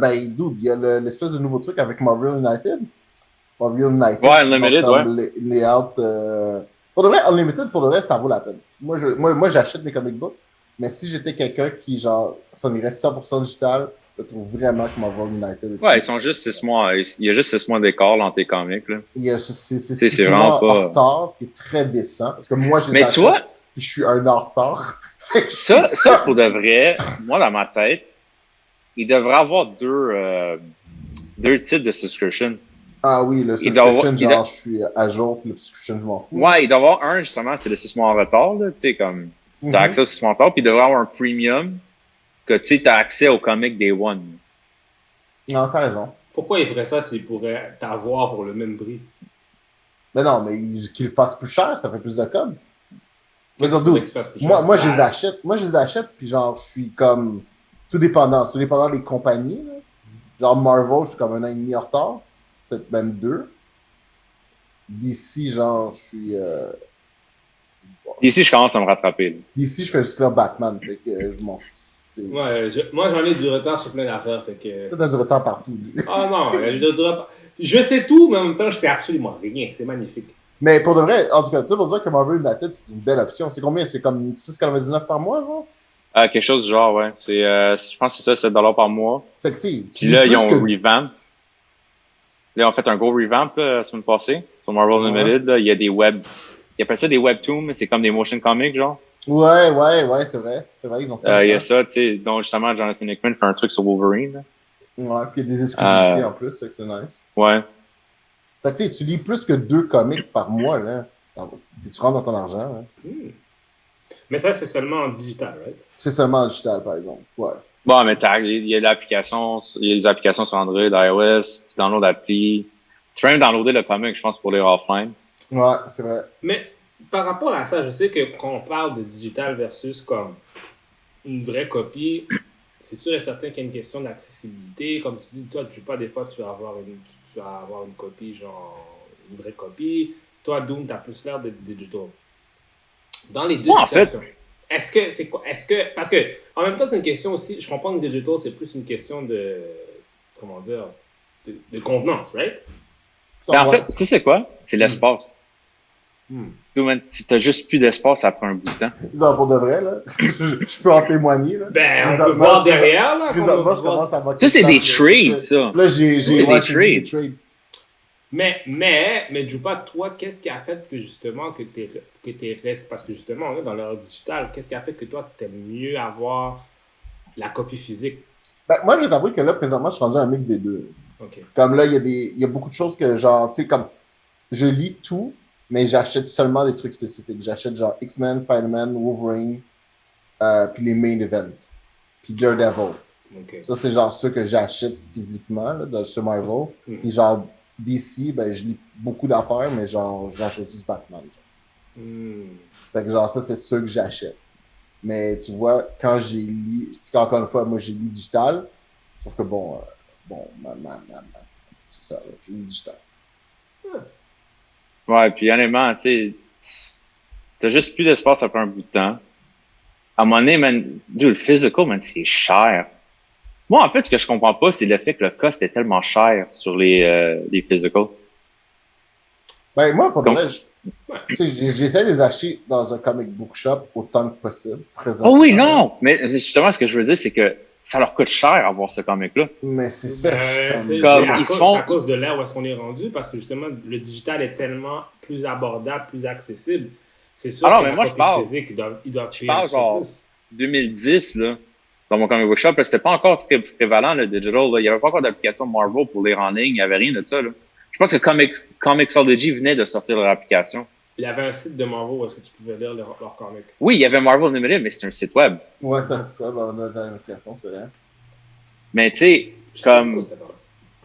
Ben, dude, il y a l'espèce de nouveau truc avec Marvel United. Marvel United, Ouais, qui sont Unlimited, ouais. comme layout. Pour de vrai, Unlimited, pour de vrai, ça vaut la peine. Moi j'achète mes comic books, mais si j'étais quelqu'un qui, genre, s'en irait 100% digital, je trouve vraiment que Marvel United est Ouais, ils cheap. sont juste 6 mois. Il y a juste 6 mois d'écart dans tes comics, là. C'est Tu sais, c'est six vraiment mois en pas. retard, ce qui est très décent, parce que moi, je les Mais tu achète, vois, puis je suis un an en retard. Fait que je suis ça pour de vrai, moi, dans ma tête, il devrait avoir deux types de subscription. Ah oui, le Il doit avoir, subscription, genre, je suis à jour, puis le subscription, je m'en fous. ouais, il doit avoir un, justement, c'est le 6 mois en retard, là. Tu sais, comme, t'as Mhm. accès au 6 mois en retard, puis il devrait avoir un premium que, tu sais, t'as accès au comic Day One. Non, t'as raison. Pourquoi il ferait ça s'il pourrait t'avoir pour le même prix? Mais non, mais qu'ils le fassent plus cher, ça fait plus de com. Mais Qu'est-ce qu'il surtout, faudrait qu'il se fasse plus cher? moi, je les achète. Moi, je les achète, puis genre, je suis comme tout dépendant des compagnies. Là. Genre, Marvel, je suis comme un an et demi en retard, peut-être même deux. D'ici, genre, je suis. Ici, je commence à me rattraper, là. D'ici, je fais juste là Batman, fait que je m'en fous. Tu sais. Ouais, moi j'en ai du retard sur plein d'affaires, fait que... T'as du retard partout. Ah non, je sais tout, mais en même temps, je sais absolument rien. C'est magnifique. Mais pour de vrai, en tout cas, tout pour dire que Marvel United, c'est une belle option. C'est combien? C'est comme 6,99 par mois, genre? Quelque chose du genre, ouais. Je pense que c'est ça, 7$ par mois. Sexy. Puis là, ils ont revamp. Là, ils ont fait un gros revamp, là, la semaine passée, sur Marvel Unlimited. Là, il y a des web. Ils appellent ça des webtoons, mais c'est comme des motion comics, genre. Ouais, c'est vrai. C'est vrai, ils ont ça. Il y a ça, tu sais, dont justement Jonathan Hickman fait un truc sur Wolverine. Là. Ouais, puis il y a des exclusivités en plus, c'est nice. Ouais. Fait que tu sais, tu lis plus que 2 comics par mois, là. Tu rentres dans ton argent, hein. Mais ça, c'est seulement en digital, right? C'est seulement en digital, par exemple. Ouais. Bon, mais il y a l'application, il y a les applications sur Android, iOS, tu downloads l'appli. Tu peux même downloader le comic, je pense, pour lire offline. Ouais, c'est vrai. Mais par rapport à ça, je sais que quand on parle de digital versus comme une vraie copie, c'est sûr et certain qu'il y a une question d'accessibilité. Comme tu dis, toi, des fois, tu vas avoir une copie, genre une vraie copie. Toi, Doom, tu as plus l'air d'être digital. Dans les deux situations, est-ce que c'est quoi? Parce que en même temps, c'est une question aussi. Je comprends que digital, c'est plus une question de. Comment dire? De convenance, right? Mais en fait, c'est quoi? C'est l'espace. Tu n'as juste plus d'espace après un bout de temps. Genre, pour de vrai, là, je peux en témoigner. Là. Ben, on peut voir derrière, là. Présentement, je commence à avoir. Ça, c'est des trades, ça. Là, j'ai des trades. Mais Juba, toi, qu'est-ce qui a fait que justement que t'es resté, parce que justement, on est dans l'ère digitale, qu'est-ce qui a fait que toi, t'aimes mieux avoir la copie physique? Ben, moi, je vais t'avouer que là, présentement, je suis rendu un mix des deux. Okay. Comme là, il y a beaucoup de choses que, genre, tu sais, comme, je lis tout, mais j'achète seulement des trucs spécifiques. J'achète, genre, X-Men, Spider-Man, Wolverine, puis les main events, puis Daredevil. Okay. Ça, c'est genre ceux que j'achète physiquement, là, chez Marvel. Puis genre, DC, ben, je lis beaucoup d'affaires, mais genre, j'achète juste Batman. Fait que genre, ça, c'est ceux que j'achète. Mais tu vois, quand j'ai lu, encore une fois, moi, j'ai lu digital, sauf que bon, c'est ça, j'ai lu digital. Ouais, puis honnêtement, tu sais, t'as juste plus d'espace après un bout de temps. À un moment donné, man, le physical, man, c'est cher. Moi, en fait, ce que je comprends pas, c'est le fait que le cost est tellement cher sur les physical. Ben, moi, pour vrai, j'essaie de les acheter dans un comic book shop autant que possible. Oh oui, non! Mais justement, ce que je veux dire, c'est que ça leur coûte cher avoir ce comic-là. Mais c'est ça. C'est à cause de l'ère où est-ce qu'on est rendu, parce que justement, le digital est tellement plus abordable, plus accessible. C'est sûr que mais moi, je parle physique, ils doivent payer un petit peu plus. 2010, là, dans mon comic book shop, c'était pas encore très prévalent, le digital. Là. Il n'y avait pas encore d'application Marvel pour lire en ligne. Il n'y avait rien de ça. Là. Je pense que Comixology venait de sortir leur application. Il y avait un site de Marvel où est-ce que tu pouvais lire leurs comics. Oui, il y avait Marvel Unlimited, mais c'était un site web. Ouais, ça, c'est ça. On a dans l'application, c'est vrai. Mais tu sais, comme...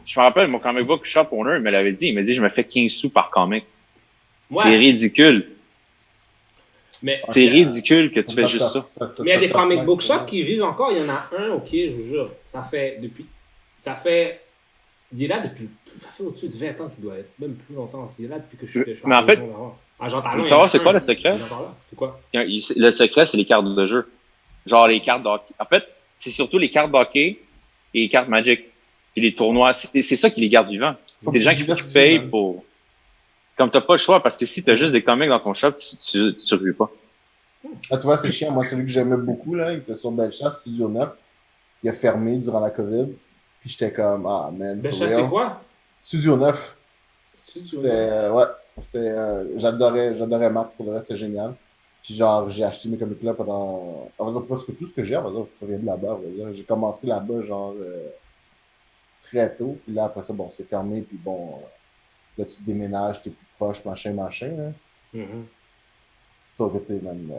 Je me rappelle, mon comic book shop owner, il me l'avait dit. Il m'a dit, je me fais 15 sous par comic. Ouais. C'est ridicule. Mais c'est ridicule que tu fais juste ça. Mais il y a des comic book shops qui vivent encore. Il y en a un, ok, je vous jure. Ça fait. Il est là depuis. Ça fait au-dessus de 20 ans qu'il doit être. Même plus longtemps. Il est là depuis que je suis mais en fait, tu savoir c'est quoi le secret? C'est quoi? Le secret, c'est les cartes de jeu. Genre les cartes d'hockey. En fait, c'est surtout les cartes d'hockey et les cartes Magic. Puis les tournois, c'est ça qui les garde vivants. C'est des gens qui payent pour... Comme t'as pas le choix, parce que si t'as juste des comics dans ton shop, tu survis pas. Ah, tu vois, c'est chiant. Moi, celui que j'aimais beaucoup, là, il était sur Belchat, Studio 9. Il a fermé durant la COVID. Puis j'étais comme, ah, man. Belchat, c'est quoi? Studio 9. Studio 9. Ouais. J'adorais Marc, pour le reste, c'est génial. Puis genre, j'ai acheté mes comics là pendant. On va dire presque tout ce que j'ai, on va dire, pour rien de là-bas, on va dire. J'ai commencé là-bas, genre, très tôt. Puis là, après ça, bon, c'est fermé. Puis bon, là, tu déménages, t'es plus proche, machin. Hein. Donc, tu sais, man,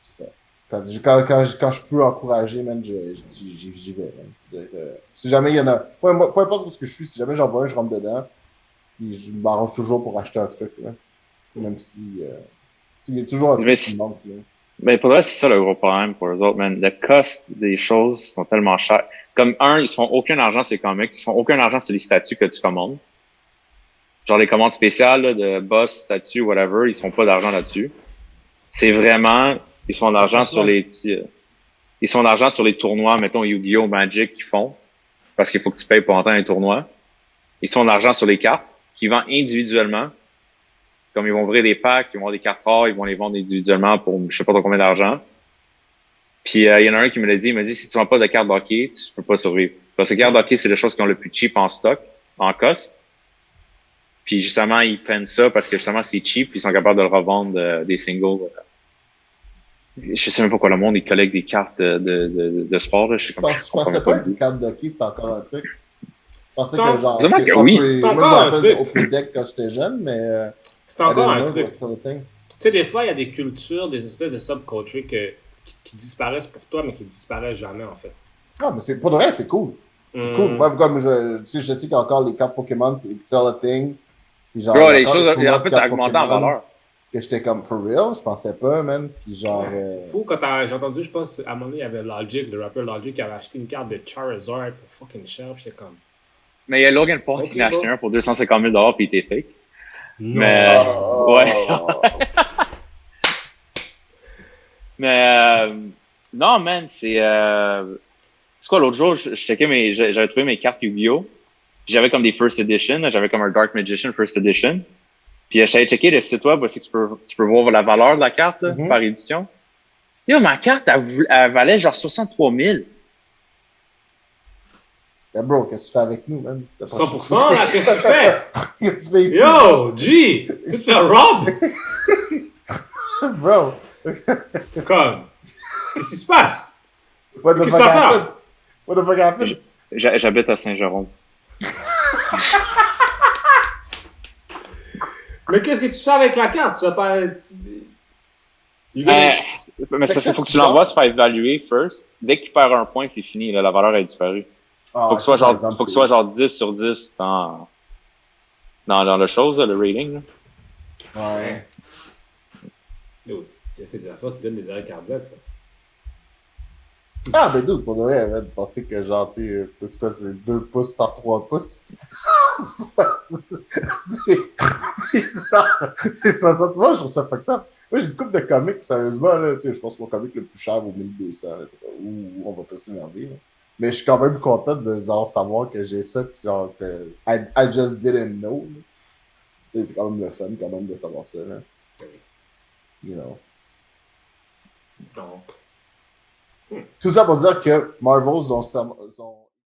c'est ça. Quand je peux encourager, man, j'y vais. Man. Si jamais il y en a. Peu importe où ce que je suis, si jamais j'en vois un, je rentre dedans. Puis je m'arrange toujours pour acheter un truc. Là. Même si. Il y a toujours un truc qui manque. Là. Mais pour le reste, c'est ça le gros problème pour eux autres, man. Le cost des choses sont tellement chers. Comme ils font aucun argent sur les comics, ils font aucun argent sur les statuts que tu commandes. Genre les commandes spéciales là, de boss, statuts, whatever, ils font pas d'argent là-dessus. C'est vraiment, ils font d'argent sur ils font d'argent sur les tournois, mettons Yu-Gi-Oh, Magic qu'ils font, parce qu'il faut que tu payes pour entendre les tournois. Ils font d'argent sur les cartes qu'ils vendent individuellement. Comme ils vont ouvrir des packs, ils vont avoir des cartes rares, ils vont les vendre individuellement pour je sais pas combien d'argent. Puis il y en a un qui me l'a dit, il m'a dit si tu vends pas de cartes d'hockey, tu peux pas survivre. Parce que les cartes d'hockey, c'est les choses qui ont le plus cheap en stock, en cost. Puis justement, ils prennent ça parce que justement c'est cheap, ils sont capables de le revendre des singles. Je sais même pas quoi le monde, ils collectent des cartes de sport. Là. Je pensais pas que les cartes d'hockey, c'était encore un truc. Je pensais que genre. Que oui. C'est encore un truc. Au deck quand j'étais jeune, mais. C'est encore un truc. Tu sais, des fois, il y a des cultures, des espèces de subcultures qui disparaissent pour toi, mais qui disparaissent jamais, en fait. Ah, mais pour de vrai, c'est cool. C'est cool. Moi, comme je sais qu'il y a encore les cartes Pokémon, c'est still a thing. Puis genre, bro, les choses, en fait, ça a augmenté en valeur. Que j'étais comme, for real, je pensais pas, man. Puis genre. C'est fou quand j'ai entendu, je pense, à un moment donné, il y avait Logic, le rappeur Logic, qui avait acheté une carte de Charizard pour fucking cher, puis j'étais comme. Mais il y a Logan Paul qui a acheté un pour 250 000 puis il était fake. Non. Mais, ouais. Mais, non, man, c'est quoi, l'autre jour, je checkais j'avais trouvé mes cartes Yu-Gi-Oh! J'avais comme des First Edition, j'avais comme un Dark Magician First Edition. Puis j'avais checké le site web aussi que tu peux voir la valeur de la carte, là, par édition. Yo, ma carte, elle valait genre 63 000. Ben bro, qu'est-ce que tu fais avec nous, man? 100%, là, qu'est-ce que tu fais? Qu'est-ce que tu fais ici? Yo, G! Tu te fais rob? Bro! Comme, qu'est-ce qui se passe? What the fuck happened? What the fuck happened? J'habite à Saint-Jérôme. Mais qu'est-ce que tu fais avec la carte? Tu vas pas... Mais c'est parce qu'il faut que tu l'envoies, tu fais évaluer first. Dès qu'il perd un point, c'est fini, là, la valeur a disparu. Faut que ce soit genre 10 sur 10 dans la chose, le rating. Là. Ouais. Yo, c'est des affaires qui donnent des arrêts cardiaques, ça. Ah, ben dude, pour de vrai, de penser que genre, tu sais, c'est quoi, c'est 2 pouces par 3 pouces. C'est 60 mois, je trouve ça fucked up. Moi, j'ai une couple de comics, sérieusement, là, tu sais, je pense que mon comic le plus cher vaut 1200, là, on va pas s'énerver, là. Mais je suis quand même content de genre savoir que j'ai ça, pis genre que I just didn't know. C'est quand même le fun quand même de savoir ça, là. You know. Donc. Tout ça pour dire que Marvel ont